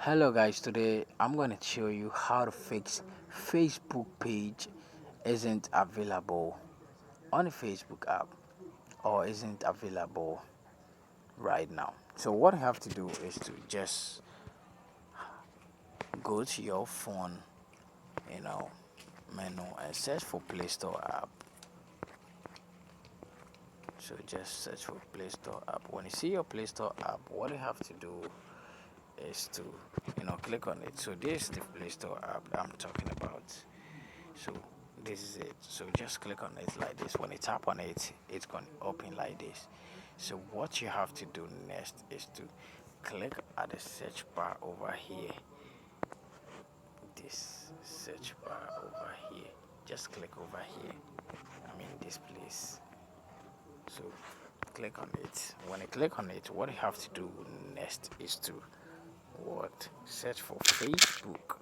Hello guys, today I'm going to show you how to fix Facebook page isn't available on the Facebook app or isn't available right now. So what you have to do is to just go to your phone, you know, menu and search for Play Store app. So just search for Play Store app. When you see your Play Store app, what you have to do is to click on it. So this is the Play Store app I'm talking about. So this is it. So just click on it like this. When you tap on it, it's going to open like this. So what you have to do next is to click at the search bar over here. This search bar over here. Just click over here. This place. So click on it. When you click on it, what you have to do next is to search for Facebook.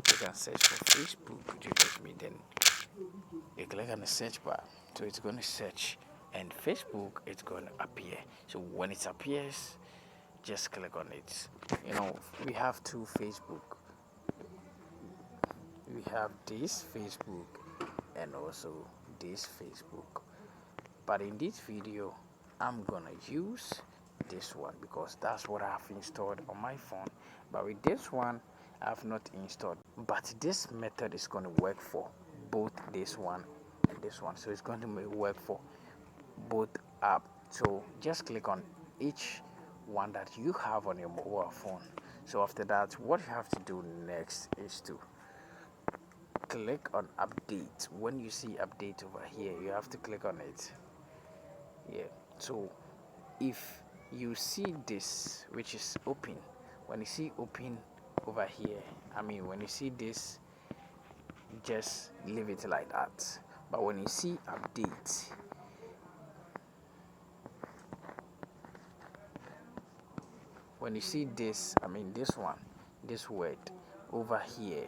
You can search for Facebook. You get me? Then you click on the search bar, so it's going to search, and Facebook it's going to appear. So when it appears, just click on it. We have two Facebook. We have this Facebook and also this Facebook, but in this video I'm gonna use this one because that's what I have installed on my phone. But with this one I have not installed, but this method is going to work for both this one and this one. So it's going to work for both app. So just click on each one that you have on your mobile phone. So after that, what you have to do next is to click on update. When you see update over here, you have to click on it. Yeah, so if you see this, which is open, when you see open over here, when you see this, just leave it like that. But when you see update, when you see this, this one, this word over here,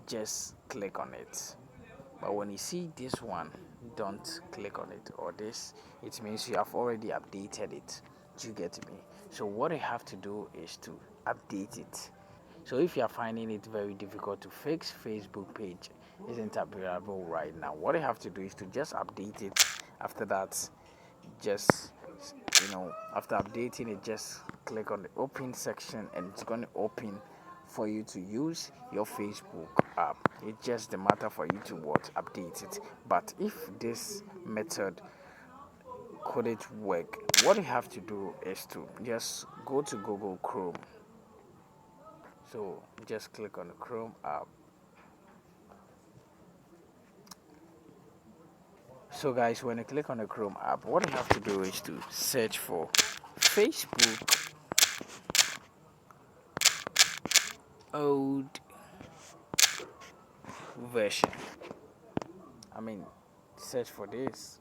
just click on it. But when you see this one, don't click on it, or this, it means you have already updated it. Do you get me? So what you have to do is to update it. So if you are finding it very difficult to fix Facebook page isn't available right now, what you have to do is to just update it. After that, just after updating it, just click on the open section and it's going to open for you to use your Facebook app. It's just the matter for you to update it. But if this method couldn't work, what you have to do is to just go to Google Chrome. So just click on the Chrome app. So guys, when you click on the Chrome app, what you have to do is to search for Facebook old version. Search for this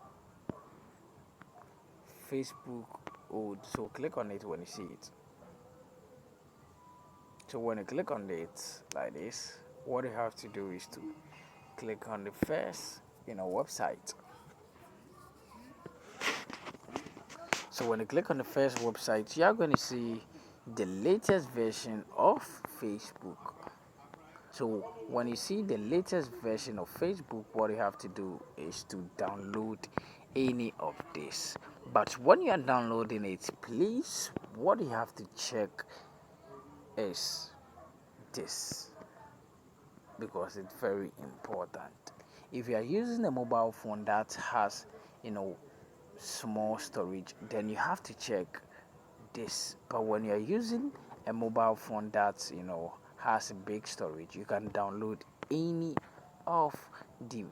Facebook old. So click on it when you see it. So when you click on it like this, what you have to do is to click on the first website. So when you click on the first website, you are going to see the latest version of Facebook. So when you see the latest version of Facebook, what you have to do is to download any of this. But when you are downloading it, please, what you have to check is this, because it's very important. If you are using a mobile phone that has small storage, then you have to check this. But when you're using a mobile phone that has a big storage, you can download any of the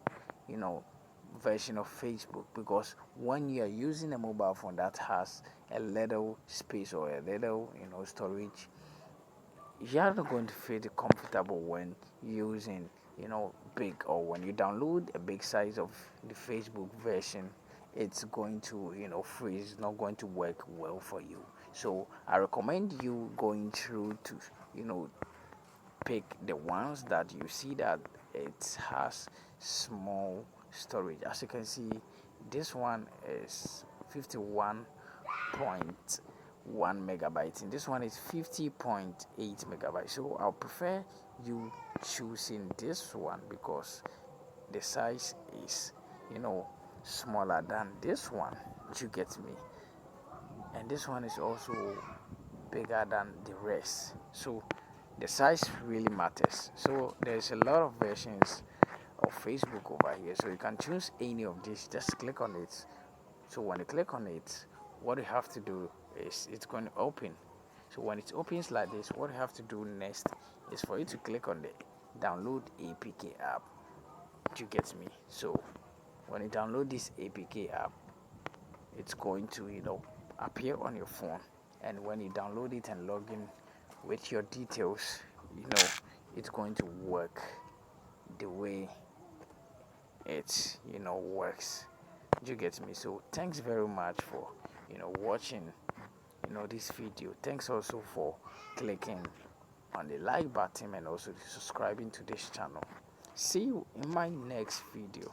version of Facebook, because when you are using a mobile phone that has a little space or a little storage, you're not going to feel comfortable when using big, or when you download a big size of the Facebook version, it's going to freeze, not going to work well for you. So I recommend you going through to pick the ones that you see that it has small storage. As you can see, this one is 51.1 1 megabyte, and this one is 50.8 megabytes. So I'll prefer you choosing this one because the size is, smaller than this one. You get me? And this one is also bigger than the rest. So the size really matters. So there's a lot of versions of Facebook over here. So you can choose any of these. Just click on it. So when you click on it, what you have to do is it's going to open. So when it opens like this, what you have to do next is for you to click on the download APK app. Do you get me? So when you download this APK app, it's going to appear on your phone, and when you download it and log in with your details, it's going to work the way it works. Do you get me? So thanks very much for watching this video. Thanks also for clicking on the like button and also subscribing to this channel. See you in my next video.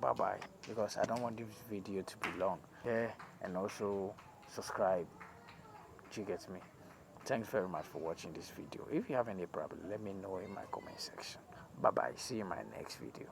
Bye bye, because I don't want this video to be long. Yeah, and also subscribe. Do you get me? Thanks very much for watching this video. If you have any problem, let me know in my comment section. Bye bye. See you in my next video.